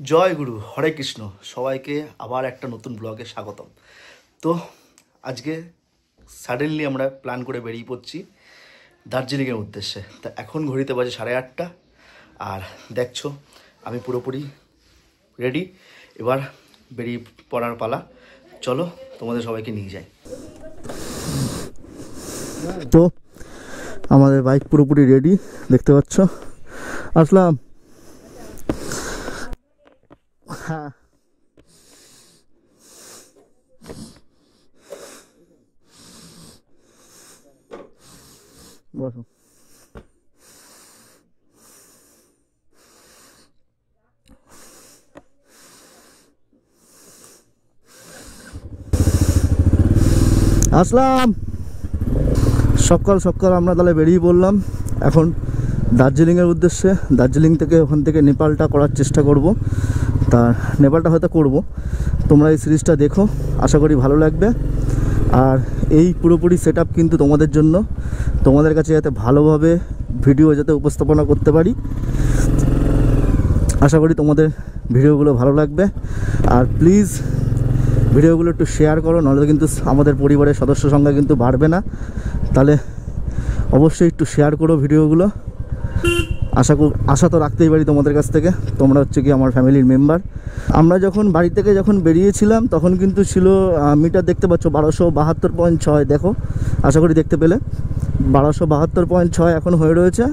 জয় গুরু, হরে কৃষ্ণ। সবাইকে আবার একটা নতুন ব্লগে স্বাগতম। তো আজকে সাডেনলি আমরা প্ল্যান করে বেরিয়ে পড়ছি দার্জিলিংয়ের উদ্দেশ্যে। তা এখন ঘড়িতে বাজে 8:30 আর দেখছো আমি পুরোপুরি রেডি। এবার বেরিয়ে পড়ার পালা। চলো তোমাদের সবাইকে নিয়ে যাই। তো আমাদের বাইক পুরোপুরি রেডি, দেখতে পাচ্ছ। আসলাম। হ্যাঁ, বসো। আসলাম। সকাল সকাল আমরা তাহলে বেরিয়ে পড়লাম এখন দার্জিলিংয়ের উদ্দেশ্যে। দার্জিলিং থেকে ওখান থেকে নেপালটা করার চেষ্টা করব। তা নেপালটা হয়তো করব। তোমরা এই সিরিজটা দেখো, আশা করি ভালো লাগবে। আর এই পুরোপুরি সেট আপ কিন্তু তোমাদের জন্য, তোমাদের কাছে যাতে ভালোভাবে ভিডিও যাতে উপস্থাপনা করতে পারি। আশা করি তোমাদের ভিডিওগুলো ভালো লাগবে। আর প্লিজ ভিডিওগুলো একটু শেয়ার করো, নাহলে কিন্তু আমাদের পরিবারের সদস্য সংখ্যা কিন্তু বাড়বে না। তাহলে অবশ্যই একটু শেয়ার করো ভিডিওগুলো। আশা তো রাখতেই পারি তোমাদের কাছ থেকে, তোমরা হচ্ছে কি আমার ফ্যামিলির মেম্বার। আমরা যখন বাড়ি থেকে বেরিয়েছিলাম তখন কিন্তু ছিল মিটার, দেখতে পাচ্ছ 1272.6। দেখো, আশা করি দেখতে পেলে 1272.6 এখন হয়ে রয়েছে।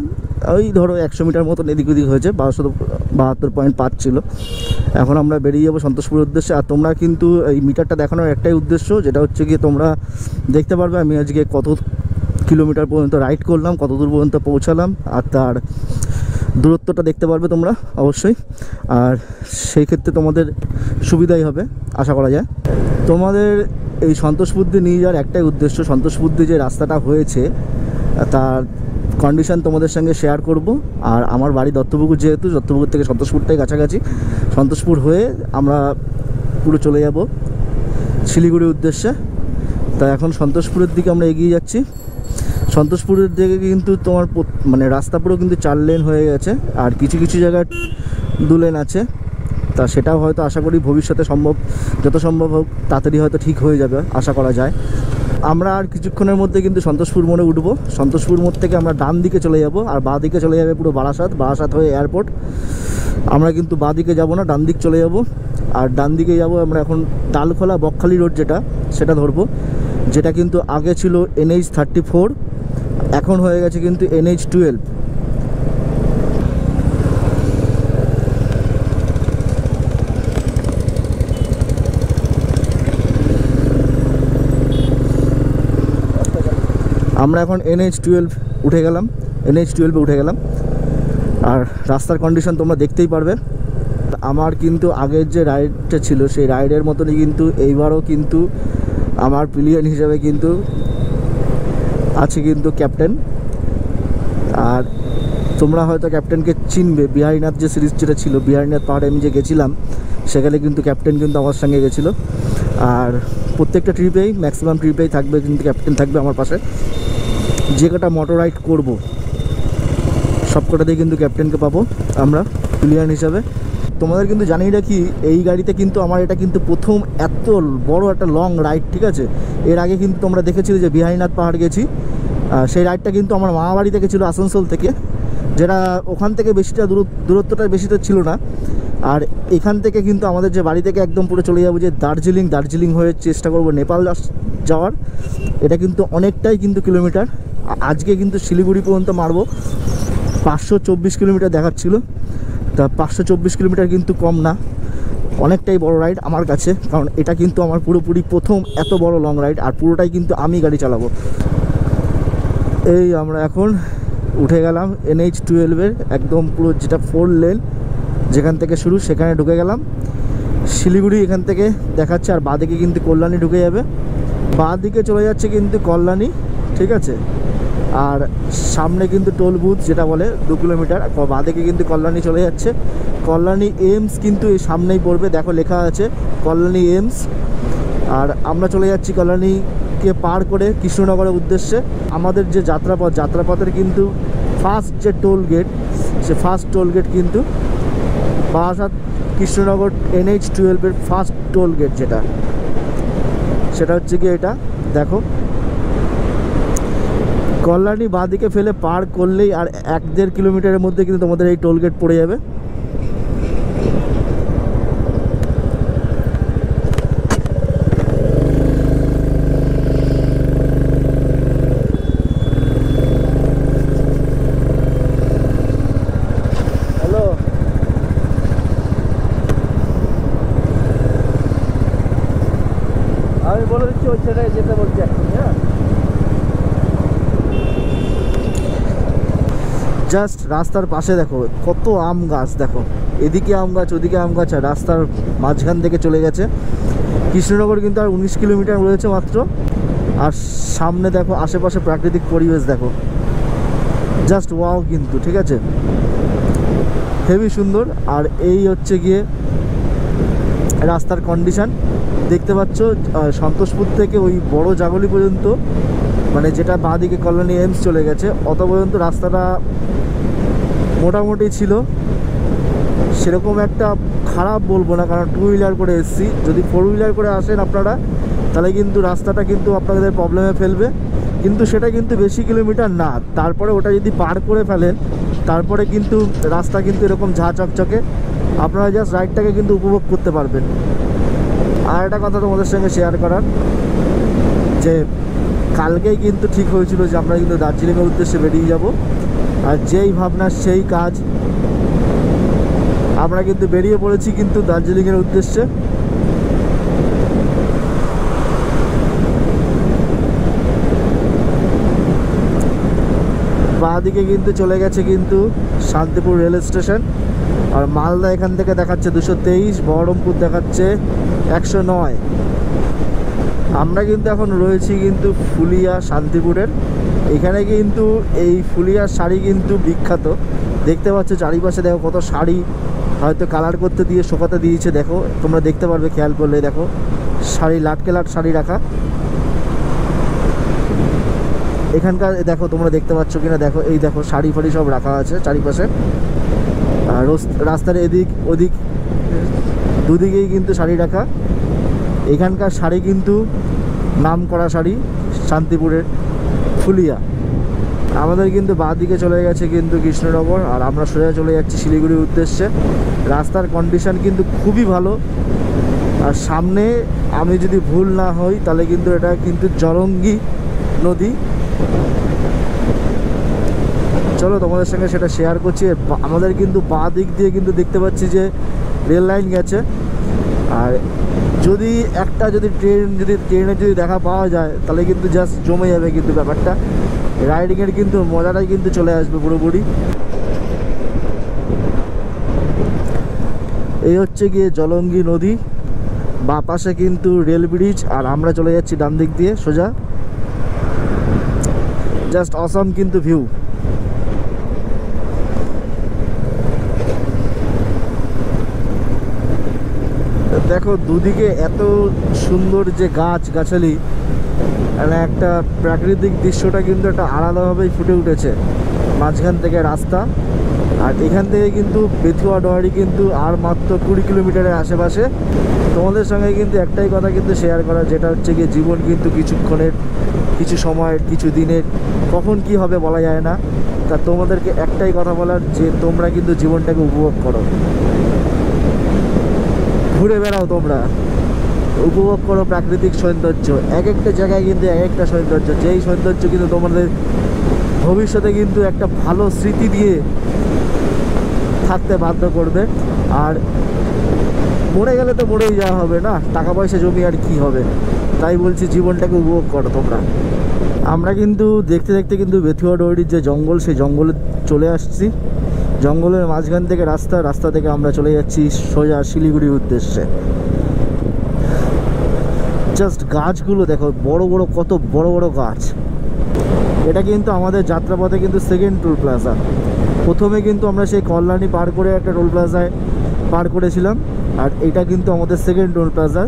ওই ধরো 100 মিটার মতন এদিক ওদিক হয়েছে, 1272.5 ছিল। এখন আমরা বেরিয়ে যাবো সন্তোষপুরের উদ্দেশ্যে। আর তোমরা কিন্তু এই মিটারটা দেখানোর একটাই উদ্দেশ্য, যেটা হচ্ছে কি তোমরা দেখতে পারবে আমি আজকে কত কিলোমিটার পর্যন্ত রাইড করলাম, কত দূর পর্যন্ত পৌঁছালাম, আর তার দূরত্বটা দেখতে পারবে তোমরা অবশ্যই। আর সেই ক্ষেত্রে তোমাদের সুবিধাই হবে আশা করা যায়। তোমাদের এই সন্তোষপুর দিয়ে নিয়ে যাওয়ার একটাই উদ্দেশ্য, সন্তোষপুর দিয়ে যে রাস্তাটা হয়েছে তার কন্ডিশন তোমাদের সঙ্গে শেয়ার করব। আর আমার বাড়ি দত্তপুকুর, যেহেতু দত্তপুকুর থেকে সন্তোষপুরটাই কাছাকাছি, সন্তোষপুর হয়ে আমরা পুরো চলে যাব শিলিগুড়ির উদ্দেশ্যে। তা এখন সন্তোষপুরের দিকে আমরা এগিয়ে যাচ্ছি। সন্তোষপুরের দিকে কিন্তু তোমার মানে রাস্তা পুরো কিন্তু 4 লেন হয়ে গেছে, আর কিছু কিছু জায়গায় 2 লেন আছে। তা সেটাও হয়তো আশা করি ভবিষ্যতে যত সম্ভব হোক তাড়াতাড়ি হয়তো ঠিক হয়ে যাবে আশা করা যায়। আমরা আর কিছুক্ষণের মধ্যে কিন্তু সন্তোষপুর মোড়ে উঠবো। সন্তোষপুর মোড় থেকে আমরা ডান দিকে চলে যাব, আর বাঁ দিকে চলে যাবে পুরো বারাসাত হয়ে এয়ারপোর্ট। আমরা কিন্তু বাঁ দিকে যাব না, ডান দিক চলে যাব। আর ডান দিকে যাব আমরা এখন তালখোলা বকখালি রোড, সেটা ধরবো, যেটা কিন্তু আগে ছিল NH-34, এখন হয়ে গেছে কিন্তু NH-12। আমরা এখন NH-12 উঠে গেলাম, NH-12 উঠে গেলাম। আর রাস্তার কন্ডিশন তোমরা দেখতেই পারবে। আমার কিন্তু আগের যে রাইডটা ছিল সেই রাইডের মতনই কিন্তু এইবারও কিন্তু আমার প্লেয়ার হিসেবে কিন্তু আছে কিন্তু ক্যাপ্টেন। আর তোমরা হয়তো ক্যাপ্টেনকে চিনবে, বিহারীনাথ যে সিরিজ যেটা ছিল, বিহারীনাথ পাহাড়ে আমি যে গেছিলাম, সেখানে কিন্তু ক্যাপ্টেন কিন্তু আমার সঙ্গে গেছিলো। আর প্রত্যেকটা ট্রিপেই, ম্যাক্সিমাম ট্রিপেই থাকবে কিন্তু ক্যাপ্টেন থাকবে আমার পাশে। যে কটা মোটর রাইড করবো সব কটাতেই কিন্তু ক্যাপ্টেনকে পাবো আমরা প্লেয়ার হিসাবে। তোমাদের কিন্তু জানিয়ে রাখি, এই গাড়িতে কিন্তু আমার এটা কিন্তু প্রথম এত বড় একটা লং রাইড, ঠিক আছে। এর আগে কিন্তু তোমরা দেখেছিলে যে বিহারীনাথ পাহাড় গেছি, সেই রাইডটা কিন্তু আমার মামা বাড়ি থেকে ছিল, আসানসোল থেকে, যেটা ওখান থেকে বেশিটা দূরত্বটা বেশি তো ছিল না। আর এখান থেকে কিন্তু আমাদের যে বাড়ি থেকে একদম পুরো চলে যাবো যে দার্জিলিং হয়ে চেষ্টা করব নেপাল যাওয়ার। এটা কিন্তু অনেকটাই কিন্তু কিলোমিটার। আজকে কিন্তু শিলিগুড়ি পর্যন্ত মারবো, 524 কিলোমিটার দেখাচ্ছিল। তা 524 কিলোমিটার কিন্তু কম না, অনেকটাই বড় রাইড আমার কাছে, কারণ এটা কিন্তু আমার পুরোপুরি প্রথম এত বড় লং রাইড, আর পুরোটাই কিন্তু আমি গাড়ি চালাবো। এই আমরা এখন উঠে গেলাম NH-12-এর একদম পুরো, যেটা 4 লেন, যেখান থেকে শুরু সেখানে ঢুকে গেলাম। শিলিগুড়ি এখান থেকে দেখাচ্ছে, আর বাঁ দিকে কিন্তু কল্যাণী ঢুকে যাবে। বাঁ দিকে চলে যাচ্ছে কিন্তু কল্যাণী, ঠিক আছে। আর সামনে কিন্তু টোল বুথ, যেটা বলে 2 কিলোমিটার বাঁ দিকে কিন্তু কল্যাণী চলে যাচ্ছে। কল্যাণী এইমস কিন্তু এই সামনেই পড়বে, দেখো লেখা আছে কল্যাণী এইমস। আর আমরা চলে যাচ্ছি কল্যাণীকে পার করে কৃষ্ণনগরের উদ্দেশ্যে। আমাদের যে যাত্রাপথের কিন্তু ফার্স্ট যে টোল গেট, সে ফার্স্ট টোল গেট কিন্তু Barasat Krishnanagar NH-12 first toll gate যেটা, সেটা হচ্ছে কি এটা দেখো। কল্যাণী বাঁদিকে ফেলে পার করলেই আর 1-1.5 কিলোমিটারের মধ্যে কিন্তু তোমাদের এই টোল গেট পড়ে যাবে। আমি বলে দিচ্ছি ওই ছেড়ে যেতে বলছি এখন। হ্যাঁ, জাস্ট রাস্তার পাশে দেখো কত আম গাছ, দেখো এদিকে আম গাছ ওদিকে আম গাছ, আর রাস্তার মাঝখান থেকে চলে গেছে। কৃষ্ণনগর কিন্তু আর 19 কিলোমিটার রয়েছে মাত্র। আর সামনে দেখো আশেপাশে প্রাকৃতিক পরিবেশ দেখো, জাস্ট ওয়াও কিন্তু, ঠিক আছে, হেভি সুন্দর। আর এই হচ্ছে গিয়ে রাস্তার কন্ডিশন দেখতে পাচ্ছ। সন্তোষপুর থেকে ওই বড় জাগলি পর্যন্ত, মানে যেটা বাঁদিকে কল্যাণী এইমস চলে গেছে, অত পর্যন্ত রাস্তাটা মোটামুটি ছিল, সেরকম একটা খারাপ বলবো না, কারণ 2 হুইলার করে এসছি। যদি 4 হুইলার করে আসেন আপনারা, তাহলে কিন্তু রাস্তাটা কিন্তু আপনাদের প্রবলেমে ফেলবে, কিন্তু সেটা কিন্তু বেশি কিলোমিটার না। তারপরে ওটা যদি পার করে ফেলেন, তারপরে কিন্তু রাস্তা কিন্তু এরকম ঝাঁ চকচকে, আপনারা জাস্ট রাইডটাকে কিন্তু উপভোগ করতে পারবেন। আর একটা কথা তোমাদের সঙ্গে শেয়ার করার, যে কালকেই কিন্তু ঠিক হয়েছিল যে আমরা কিন্তু দার্জিলিংয়ের উদ্দেশ্যে বেরিয়ে যাব, আর যেই ভাবনা সেই কাজ, আমরা কিন্তু বেরিয়ে পড়েছি কিন্তু দার্জিলিংয়ের উদ্দেশ্যে। বাঁ দিকে কিন্তু চলে গেছে কিন্তু শান্তিপুর রেল স্টেশন, আর মালদা এখান থেকে দেখাচ্ছে 223, বহরমপুর দেখাচ্ছে 109। আমরা কিন্তু এখন রয়েছি কিন্তু ফুলিয়া শান্তিপুরের। এখানে কিন্তু এই ফুলিয়ার শাড়ি কিন্তু বিখ্যাত, দেখতে পাচ্ছ চারিপাশে দেখো কত শাড়ি হয়তো কালার করতে দিয়ে শোকাতে দিয়েছে, দেখো তোমরা দেখতে পারবে খেয়াল করলে, দেখো শাড়ি লাটকে লাট শাড়ি রাখা এখানকার, দেখো তোমরা দেখতে পাচ্ছ কিনা, দেখো এই দেখো শাড়ি ফাড়ি সব রাখা আছে চারিপাশে। আর রাস্তার এদিক ওদিক দুদিকেই কিন্তু শাড়ি রাখা। এখানকার শাড়ি কিন্তু নাম করা শাড়ি শান্তিপুরের ফুলিয়া। আমাদের কিন্তু বাঁ দিকে চলে গেছে কিন্তু কৃষ্ণনগর, আর আমরা সোজা চলে যাচ্ছি শিলিগুড়ির উদ্দেশ্যে। রাস্তার কন্ডিশন কিন্তু খুবই ভালো। আর সামনে আমি যদি ভুল না হই তাহলে কিন্তু এটা কিন্তু জলঙ্গি নদী। চলো তোমাদের সঙ্গে সেটা শেয়ার করছি। আমাদের কিন্তু বাঁ দিক দিয়ে কিন্তু দেখতে পাচ্ছি যে রেল লাইন গেছে, আর যদি ট্রেনে যদি দেখা পাওয়া যায় তাহলে কিন্তু জাস্ট জমে যাবে কিন্তু ব্যাপারটা, রাইডিংয়ের কিন্তু মজাটাই কিন্তু চলে আসবে পুরোপুরি। এই হচ্ছে গিয়ে জলঙ্গি নদী, বাঁ পাশে কিন্তু রেল ব্রিজ, আর আমরা চলে যাচ্ছি ডান দিক দিয়ে সোজা। জাস্ট অসাম কিন্তু ভিউ। দেখো দুদিকে এত সুন্দর যে গাছ গাছালি, একটা প্রাকৃতিক দৃশ্যটা কিন্তু একটা আলাদাভাবেই ফুটে উঠেছে। মাঝখান থেকে রাস্তা, আর এখান থেকে কিন্তু বেথুয়া ডোয়ারি কিন্তু আর মাত্র 20 কিলোমিটারের আশেপাশে। তোমাদের সঙ্গে কিন্তু একটাই কথা কিন্তু শেয়ার করা, যেটা হচ্ছে গিয়ে জীবন কিন্তু কিছুক্ষণের, কিছু সময়ের, কিছু দিনের, কখন কি হবে বলা যায় না। তা তোমাদেরকে একটাই কথা বলার, যে তোমরা কিন্তু জীবনটাকে উপভোগ করো, ঘুরে বেড়াও, তোমরা উপভোগ করো প্রাকৃতিক সৌন্দর্য। এক একটা জায়গায় কিন্তু এক একটা সৌন্দর্য, যেই সৌন্দর্য কিন্তু তোমাদের ভবিষ্যতে কিন্তু একটা ভালো স্মৃতি দিয়ে থাকতে বাধ্য করবে। আর মরে গেলে তো মরেই যাওয়া হবে না, টাকা পয়সা জমি আর কি হবে, তাই বলছি জীবনটাকে উপভোগ করো তোমরা। আমরা কিন্তু দেখতে দেখতে কিন্তু বেথুয়া ডোয়ারির যে জঙ্গল, সেই জঙ্গলে চলে আসছি। জঙ্গলের মাঝখান থেকে রাস্তা থেকে আমরা চলে যাচ্ছি সোজা শিলিগুড়ির উদ্দেশ্যে। জাস্ট গাছগুলো দেখো, বড় বড়, কত বড় বড় গাছ। এটা কিন্তু আমাদের যাত্রাপথে কিন্তু সেকেন্ড টোল প্লাজা। প্রথমে কিন্তু আমরা সেই কল্যাণী পার করে একটা টোল প্লাজায় পার করেছিলাম, আর এটা কিন্তু আমাদের সেকেন্ড টোল প্লাজা।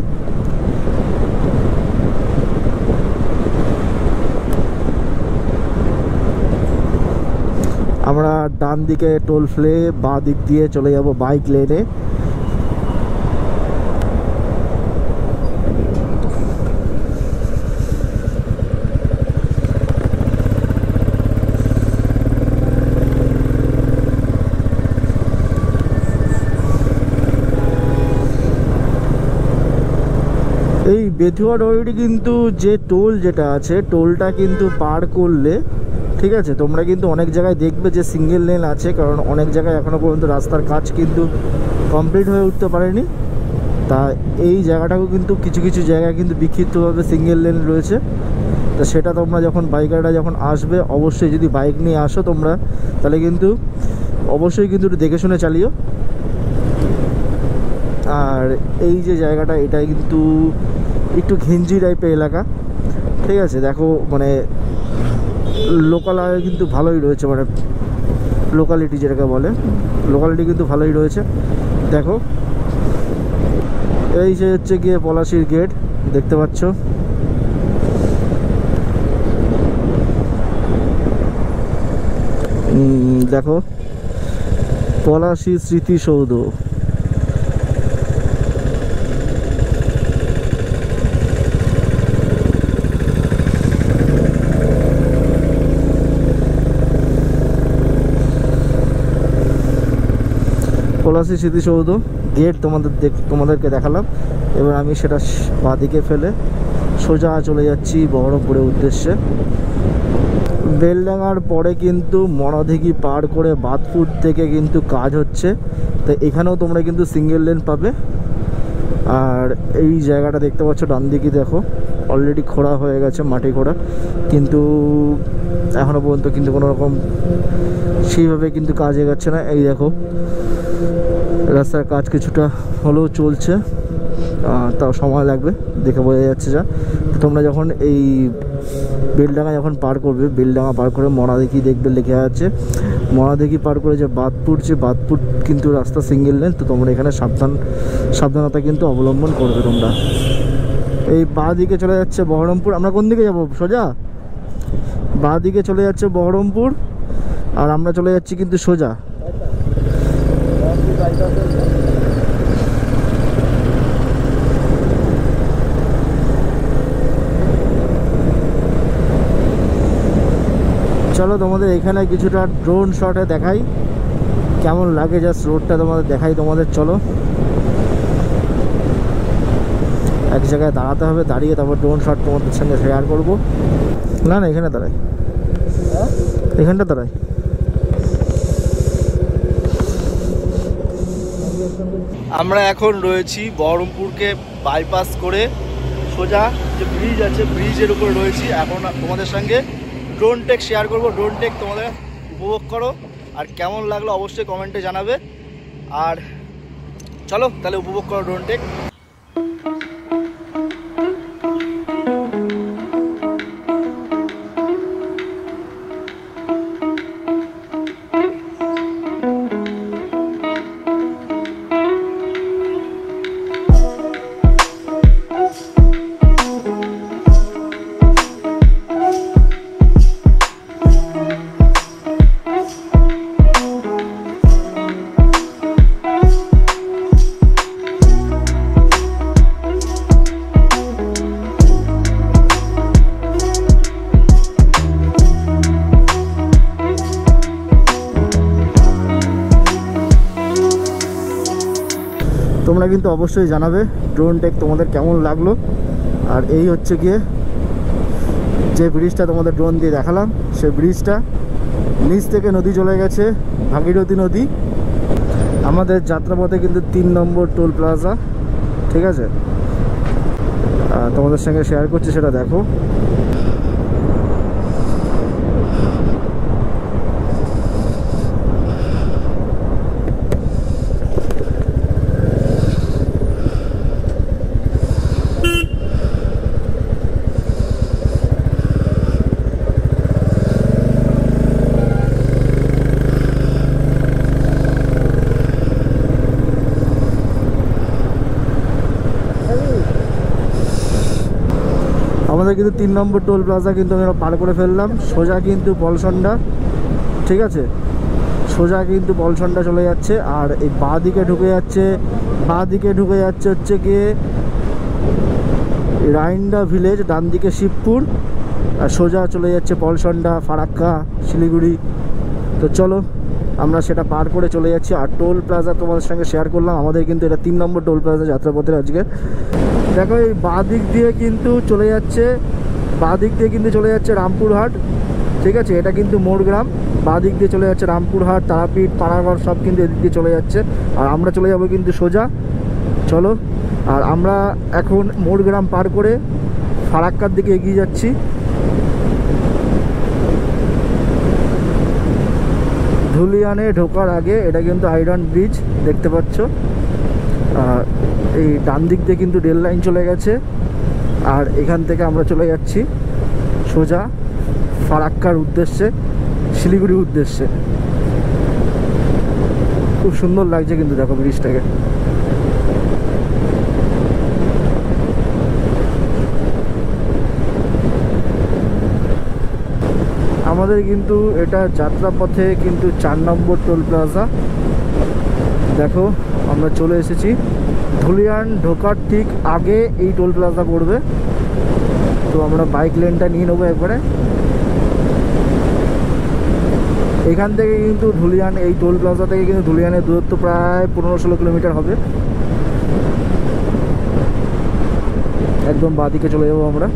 আমরা ডান দিকে টোল ফ্লে, বাঁ দিক দিয়ে চলে যাব বাইক লেনে। এই বেথুয়া ডোহরি কিন্তু যে টোল যেটা আছে, টোলটা কিন্তু পার করলে, ঠিক আছে, তোমরা কিন্তু অনেক জায়গায় দেখবে যে সিঙ্গেল লেন আছে, কারণ অনেক জায়গায় এখনও পর্যন্ত রাস্তার কাজ কিন্তু কমপ্লিট হয়ে উঠতে পারেনি। তা এই জায়গাটাও কিন্তু কিছু কিছু জায়গায় কিন্তু বিক্ষিপ্তভাবে সিঙ্গেল লেন রয়েছে। তো সেটা তোমরা যখন বাইকাররা যখন আসবে, অবশ্যই যদি বাইক নিয়ে আসো তোমরা, তাহলে কিন্তু অবশ্যই কিন্তু একটু দেখে শুনে চালিও। আর এই যে জায়গাটা, এটা কিন্তু একটু ঘিঞ্জি টাইপের এলাকা, ঠিক আছে। দেখো মানে লোকালয় কিন্তু ভালোই রয়েছে, মানে লোকালিটি যেটাকে বলে, লোকালিটি কিন্তু ভালোই রয়েছে। দেখো এই যে হচ্ছে গিয়ে পলাশির গেট, দেখতে পাচ্ছ। দেখো পলাশি স্মৃতিসৌধ। পলাশি স্মৃতিসৌধ গেট তোমাদেরকে দেখালাম। এবার আমি সেটা বাঁদিকে ফেলে সোজা চলে যাচ্ছি বহরমপুরের উদ্দেশ্যে। বেলডাঙার পরে কিন্তু মরাদিঘি পার করে বাদপুর থেকে কিন্তু কাজ হচ্ছে, তো এখানেও তোমরা কিন্তু সিঙ্গেল লেন পাবে। আর এই জায়গাটা দেখতে পাচ্ছ ডান দিকে, দেখো অলরেডি খোঁড়া হয়ে গেছে, মাটি খোঁড়া, কিন্তু এখনও পর্যন্ত কিন্তু কোনো রকম সেইভাবে কিন্তু কাজ এগোচ্ছে না। এই দেখো রাস্তার কাজ কিছুটা হলেও চলছে, তাও সময় লাগবে, দেখে বোঝা যাচ্ছে। যা তোমরা যখন এই বেলডাঙা যখন পার করবে, বেলডাঙা পার করে মরাদিঘি দেখবে লেখা আছে, মরাদিঘি পার করে যে বাদপুর কিন্তু রাস্তা সিঙ্গেল লেন। তো তোমরা এখানে সাবধানতা কিন্তু অবলম্বন করবে তোমরা। এই বাঁ দিকে চলে যাচ্ছে বহরমপুর। আমরা কোন দিকে যাব? সোজা বাঁ দিকে চলে যাচ্ছে বহরমপুর, আর আমরা চলে যাচ্ছি কিন্তু সোজা। চলো তোমাদের এখানে কিছুটা ড্রোন শটে দেখাই কেমন লাগে, জাস্ট রোডটা তোমাদের দেখাই তোমাদের। চলো এক জায়গায় দাঁড়াতে হবে, দাঁড়িয়ে তারপর ড্রোন শট তোমাদের সঙ্গে শেয়ার করবো। না এখানে দাঁড়াই, এখানটা দাঁড়াই। আমরা এখন রয়েছি বহরমপুরকে বাইপাস করে সোজা যে ব্রিজ আছে, ব্রিজের উপরে রয়েছি। এখন তোমাদের সঙ্গে ড্রোন টেক শেয়ার করব। ড্রোন টেক তোমাদের উপভোগ করো, আর কেমন লাগলো অবশ্যই কমেন্টে জানাবে। আর চলো তাহলে উপভোগ করো ড্রোন টেক। তোমরা কিন্তু অবশ্যই জানাবে ড্রোন টেক তোমাদের কেমন লাগলো। আর এই হচ্ছে গিয়ে যে ব্রিজটা তোমাদের ড্রোন দিয়ে দেখালাম, সেই ব্রিজটা নিচ থেকে নদী চলে গেছে, ভাগীরথী নদী। আমাদের যাত্রাপথে কিন্তু 3 নম্বর টোল প্লাজা, ঠিক আছে, তোমাদের সঙ্গে শেয়ার করছি, সেটা দেখো। আমাদের কিন্তু 3 নম্বর টোল প্লাজা কিন্তু আমরা পার করে ফেললাম। সোজা কিন্তু বলসন্ডা, ঠিক আছে, সোজা কিন্তু বলসন্ডা চলে যাচ্ছে। আর এই বাঁ দিকে ঢুকে যাচ্ছে হচ্ছে গিয়ে রাইন্ডা ভিলেজ, ডান দিকে শিবপুর, আর সোজা চলে যাচ্ছে বলসন্ডা, ফারাক্কা, শিলিগুড়ি। তো চলো আমরা সেটা পার করে চলে যাচ্ছি। আর টোল প্লাজা তোমাদের সঙ্গে শেয়ার করলাম, আমাদের কিন্তু এটা 3 নম্বর টোল প্লাজা যাত্রাপথের আজকে। দেখো এই বাঁ দিক দিয়ে কিন্তু চলে যাচ্ছে, বাঁ দিক দিয়ে কিন্তু চলে যাচ্ছে রামপুরহাট, ঠিক আছে, এটা কিন্তু মোড়গ্রাম। বাঁ দিক দিয়ে চলে যাচ্ছে রামপুরহাট, তারাপীঠ, পানাগড় সব কিন্তু এদিক দিয়ে চলে যাচ্ছে। আর আমরা চলে যাব কিন্তু সোজা, চলো। আর আমরা এখন মোড়গ্রাম পার করে ফারাক্কার দিকে এগিয়ে যাচ্ছি। ধুলিয়ানে ঢোকার আগে এটা কিন্তু আইরন ব্রিজ দেখতে পাচ্ছ। আর এই ডান দিক দিয়ে কিন্তু রেল লাইন চলে গেছে। আর এখান থেকে আমরা চলে যাচ্ছি সোজা ফারাক্কার উদ্দেশ্যে, শিলিগুড়ির উদ্দেশ্যে। খুব সুন্দর লাগছে কিন্তু দেখো ব্রিজটাকে। আমাদের কিন্তু এটা যাত্রাপথে কিন্তু 4 নম্বর টোল প্লাজা। দেখো আমরা চলে এসেছি, ধুলিয়ান ঢোকার ঠিক আগে এই টোল প্লাজা পড়বে। তো আমরা বাইক লেনটা নিয়ে নেবো একবারে। এখান থেকে কিন্তু ধুলিয়ান, এই টোল প্লাজা থেকে কিন্তু ধুলিয়ানের দূরত্ব প্রায় 15-16 কিলোমিটার হবে। একদম বাঁদিকে চলে যাবো আমরা।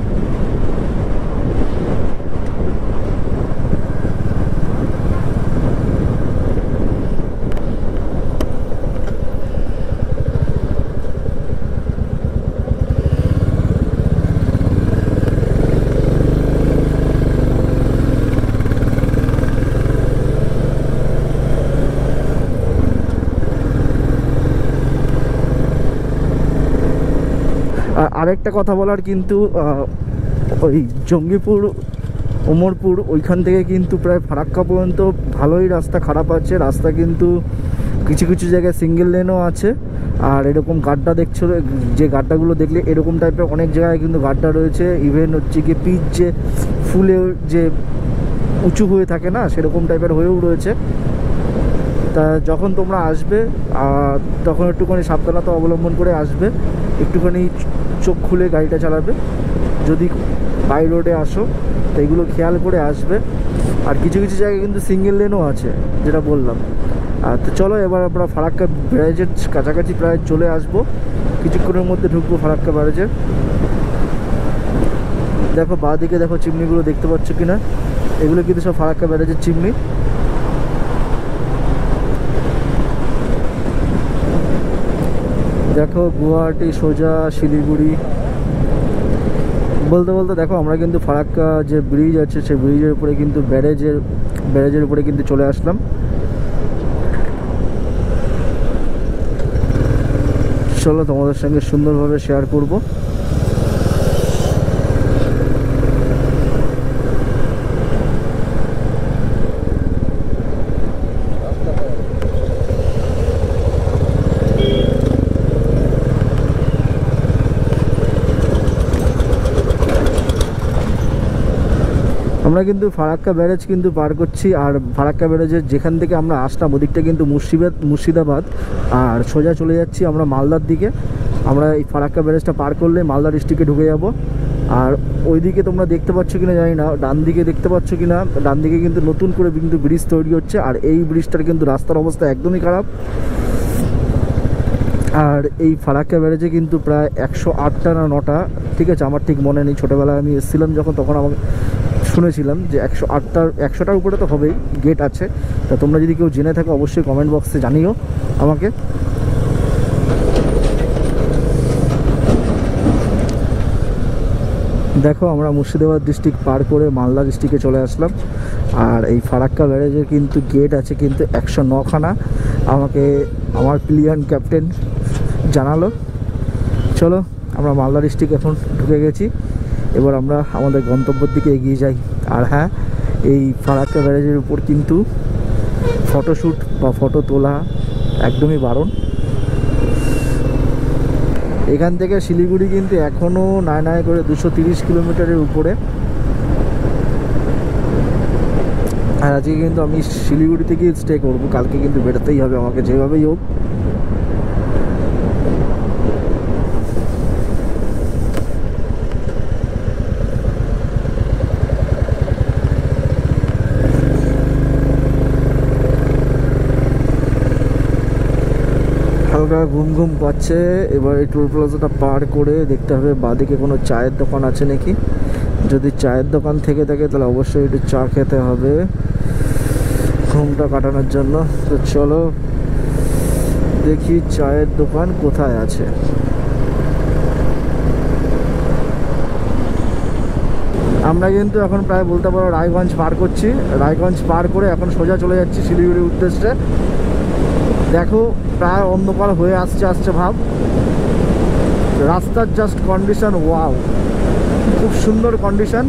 আরেকটা কথা বলার, কিন্তু ওই জঙ্গিপুর, ওমরপুর ওইখান থেকে কিন্তু প্রায় ফারাক্কা পর্যন্ত ভালোই রাস্তা খারাপ আছে। রাস্তা কিন্তু কিছু কিছু জায়গায় সিঙ্গেল লেনও আছে। আর এরকম গাড্ডা দেখছো, যে গাড্ডাগুলো দেখলে এরকম টাইপের অনেক জায়গায় কিন্তু গাড্ডা রয়েছে। ইভেন হচ্ছে কি পিচ যে ফুলে যে উঁচু হয়ে থাকে না, সেরকম টাইপের হয়েও রয়েছে। তা যখন তোমরা আসবে তখন একটুখানি সাবধানতা অবলম্বন করে আসবে, একটুখানি চোখ খুলে গাড়িটা চালাবে যদি বাই রোডে আসো, তো এগুলো খেয়াল করে আসবে। আর কিছু কিছু জায়গায় কিন্তু সিঙ্গেল লেনও আছে, যেটা বললাম। আর তো চলো এবার আমরা ফারাক্কা ব্যারেজের কাছাকাছি প্রায় চলে আসবো, কিছুক্ষণের মধ্যে ঢুকবো ফারাক্কা ব্যারেজের। দেখো বাঁ দিকে দেখো চিমনিগুলো দেখতে পাচ্ছ কিনা, এগুলো কিন্তু সব ফারাক্কা ব্যারেজের চিমনি। দেখো গুয়াহাটি সোজা শিলিগুড়ি বলতে বলতে দেখো আমরা কিন্তু ফারাক্কা যে ব্রিজ আছে সেই ব্রিজের উপরে কিন্তু ব্যারেজের উপরে কিন্তু চলে আসলাম। চলো তোমাদের সঙ্গে সুন্দরভাবে শেয়ার করব। আমরা কিন্তু ফারাক্কা ব্যারেজ কিন্তু পার করছি। আর ফারাক্কা ব্যারেজের যেখান থেকে আমরা আসলাম ওদিকটা কিন্তু মুর্শিদাবাদ, আর সোজা চলে যাচ্ছি আমরা মালদার দিকে। আমরা এই ফারাক্কা ব্যারেজটা পার করলে মালদা ডিস্ট্রিক্টে ঢুকে যাব। আর ওইদিকে তোমরা দেখতে পাচ্ছ কিনা জানি না, ডান দিকে দেখতে পাচ্ছ কিনা, ডান দিকে কিন্তু নতুন করে কিন্তু ব্রিজ তৈরি হচ্ছে। আর এই ব্রিজটার কিন্তু রাস্তার অবস্থা একদমই খারাপ। আর এই ফারাক্কা ব্যারেজে কিন্তু প্রায় 108টা না 9টা, ঠিক আছে, আমার ঠিক মনে নেই, ছোটোবেলায় আমি এসেছিলাম যখন, তখন আমাকে শুনেছিলাম যে 100টার উপরে তো হবেই গেট আছে। তা তোমরা যদি কেউ জেনে থাকো অবশ্যই কমেন্ট বক্সে জানিও আমাকে। দেখো আমরা মুর্শিদাবাদ ডিস্ট্রিক্ট পার করে মালদা ডিস্ট্রিক্টে চলে আসলাম। আর এই ফারাক্কা ব্যারেজের কিন্তু গেট আছে কিন্তু 109খানা, আমাকে আমার প্লেয়ার ক্যাপ্টেন জানালো। চলো আমরা মালদা ডিস্ট্রিক্ট এখন ঢুকে গেছি, এবার আমরা আমাদের গন্তব্যের দিকে এগিয়ে যাই। আর হ্যাঁ, এই ফারাক্কা ব্যারেজের উপর কিন্তু ফটোশ্যুট বা ফটো তোলা একদমই বারণ। এখান থেকে শিলিগুড়ি কিন্তু এখনও নয় করে 230 কিলোমিটারের উপরে। আর আজকে কিন্তু আমি শিলিগুড়ি থেকে স্টে করবো, কালকে কিন্তু বেরোতেই হবে আমাকে যেভাবেই হোক। হালকা ঘুম ঘুম পাচ্ছে। এবার এই টোল প্লাজাটা পার করে দেখতে হবে বাঁদিকে কোনো চায়ের দোকান আছে নাকি। যদি চায়ের দোকান থেকে থাকে তাহলে অবশ্যই একটু চা খেতে হবে ঘুমটা কাটানোর জন্য। তো চলো দেখি চায়ের দোকান কোথায় আছে। আমরা কিন্তু এখন প্রায় বলতে পারো রায়গঞ্জ পার করছি। রায়গঞ্জ পার করে এখন সোজা চলে যাচ্ছি শিলিগুড়ির উদ্দেশ্যে। দেখো প্রায় অন্ধকার হয়ে আসছে ভাব। রাস্তার জাস্ট কন্ডিশন ওয়াও, খুব সুন্দর কন্ডিশন।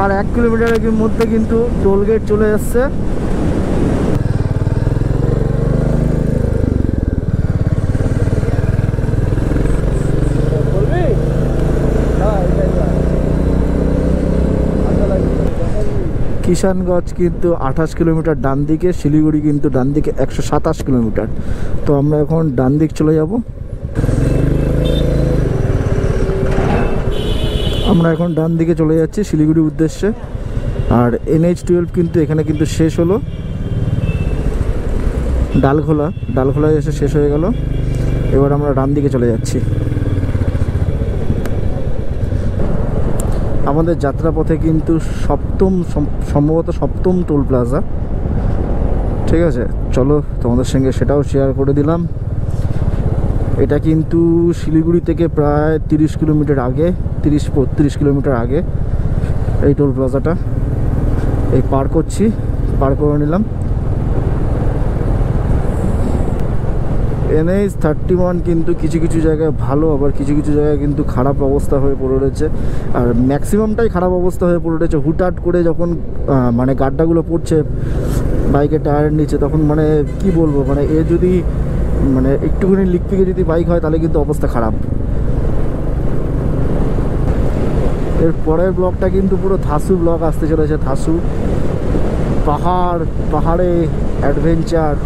আর 1 কিলোমিটারের মধ্যে কিন্তু টোলগেট চলে এসছে। কিষানগঞ্জ কিন্তু 28 কিলোমিটার ডান দিকে, শিলিগুড়ি কিন্তু ডান দিকে 127 কিলোমিটার। তো আমরা এখন ডান দিক চলে যাব। আমরা এখন ডান দিকে চলে যাচ্ছি শিলিগুড়ির উদ্দেশ্যে। আর NH-12 কিন্তু এখানে কিন্তু শেষ হলো, ডালখোলায় এসে শেষ হয়ে গেল। এবার আমরা ডান দিকে চলে যাচ্ছি। আমাদের যাত্রাপথে কিন্তু সম্ভবত সপ্তম টোল প্লাজা। ঠিক আছে, চলো তোমাদের সঙ্গে সেটাও শেয়ার করে দিলাম। এটা কিন্তু শিলিগুড়ি থেকে প্রায় 30 কিলোমিটার আগে, 30-32 কিলোমিটার আগে এই টোল প্লাজাটা। এই পার করে নিলাম। NH-31 কিন্তু কিছু কিছু জায়গায় ভালো, আবার কিছু কিছু জায়গায় কিন্তু খারাপ অবস্থা হয়ে পড়ে রয়েছে। আর ম্যাক্সিমামটাই খারাপ অবস্থা হয়ে পড়ে রয়েছে। হুটহাট করে যখন মানে গাড্ডাগুলো পড়ছে বাইকের টায়ারের নিচে, তখন মানে কি বলবো, মানে এ যদি মানে একটুখানি লিকপিকে যদি বাইক হয় তাহলে কিন্তু অবস্থা খারাপ। এর পরের ব্লগটা কিন্তু পুরো থাসু ব্লগ আসতে চলেছে। থাসু পাহাড়ে অ্যাডভেঞ্চার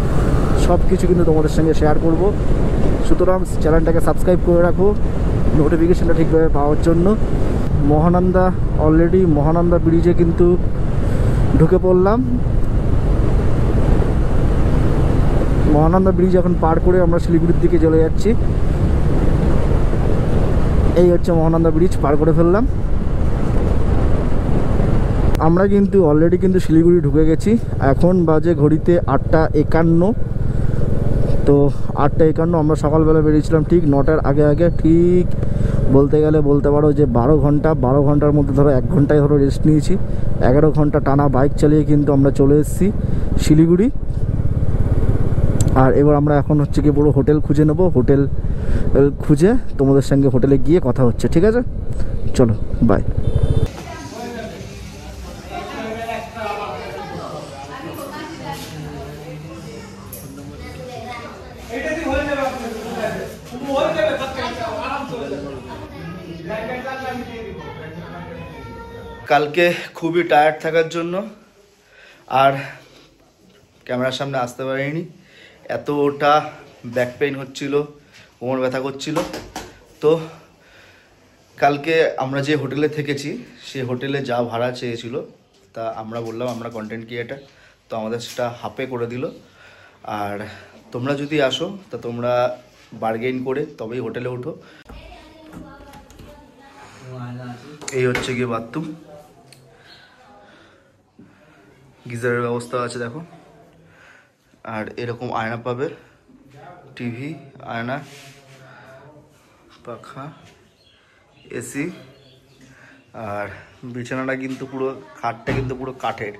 সব কিছু কিন্তু তোমাদের সঙ্গে শেয়ার করব। সুতরাং চ্যানেলটাকে সাবস্ক্রাইব করে রাখো নোটিফিকেশানটা ঠিকভাবে পাওয়ার জন্য। অলরেডি মহানন্দা ব্রিজে কিন্তু ঢুকে পড়লাম। মহানন্দা ব্রিজ এখন পার করে আমরা শিলিগুড়ির দিকে চলে যাচ্ছি। এই হচ্ছে মহানন্দা ব্রিজ, পার করে ফেললাম। আমরা কিন্তু অলরেডি কিন্তু শিলিগুড়ি ঢুকে গেছি। এখন বাজে ঘড়িতে 8:51। তো 8:51 আমরা সকালবেলা বেরিয়েছিলাম ঠিক 9টার আগে। ঠিক বলতে গেলে বলতে পারো যে 12 ঘন্টার মধ্যে ধরো 1 ঘন্টায় ধরো রেস্ট নিয়েছি। 11 ঘন্টা টানা বাইক চালিয়ে কিন্তু আমরা চলে এসেছি শিলিগুড়ি। আর এবার আমরা এখন হচ্ছে কি পুরো হোটেল খুঁজে নেব। হোটেল খুঁজে তোমাদের সঙ্গে হোটেলে গিয়ে কথা হচ্ছে। ঠিক আছে, চলো বাই। কালকে খুবই টায়ার্ড থাকার জন্য আর ক্যামেরার সামনে আসতে পারিনি। এতটা ব্যাক পেইন হচ্ছিল, কোমর ব্যথা করছিল। তো কালকে আমরা যে হোটেলে থেকেছি সেই হোটেলে যা ভাড়া চেয়েছিল তা আমরা বললাম আমরা কন্টেন্ট ক্রিয়েটার, তো আমাদের সেটা হাফে করে দিল। আর তোমরা যদি আসো তা তোমরা বার্গেইন করে তবেই হোটেলে উঠো। এই হচ্ছে গিয়ে বাথরুম, গিজারের ব্যবস্থা আছে দেখো। আর এরকম আয়না পাবে, টিভি, আয়না, পাখা, এসি। আর বিছানাটা কিন্তু পুরো, খাটটা কিন্তু পুরো কাঠের,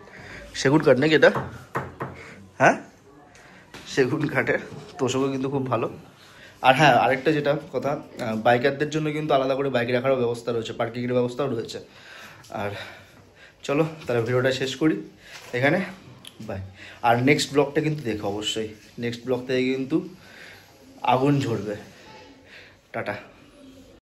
সেগুন কাঠ নাকি এটা? হ্যাঁ, সেগুন কাঠের। তোষকও কিন্তু খুব ভালো। আর হ্যাঁ, আরেকটা যেটা কথা, বাইকারদের জন্য কিন্তু আলাদা করে বাইক রাখারও ব্যবস্থা রয়েছে, পার্কিংয়ের ব্যবস্থাও রয়েছে। আর চলো তাহলে ভিডিওটা শেষ করি এখানে, বাই। আর নেক্সট ব্লগটা কিন্তু দেখো অবশ্যই, নেক্সট ব্লগ থেকে কিন্তু আগুন ঝরবে। টাটা।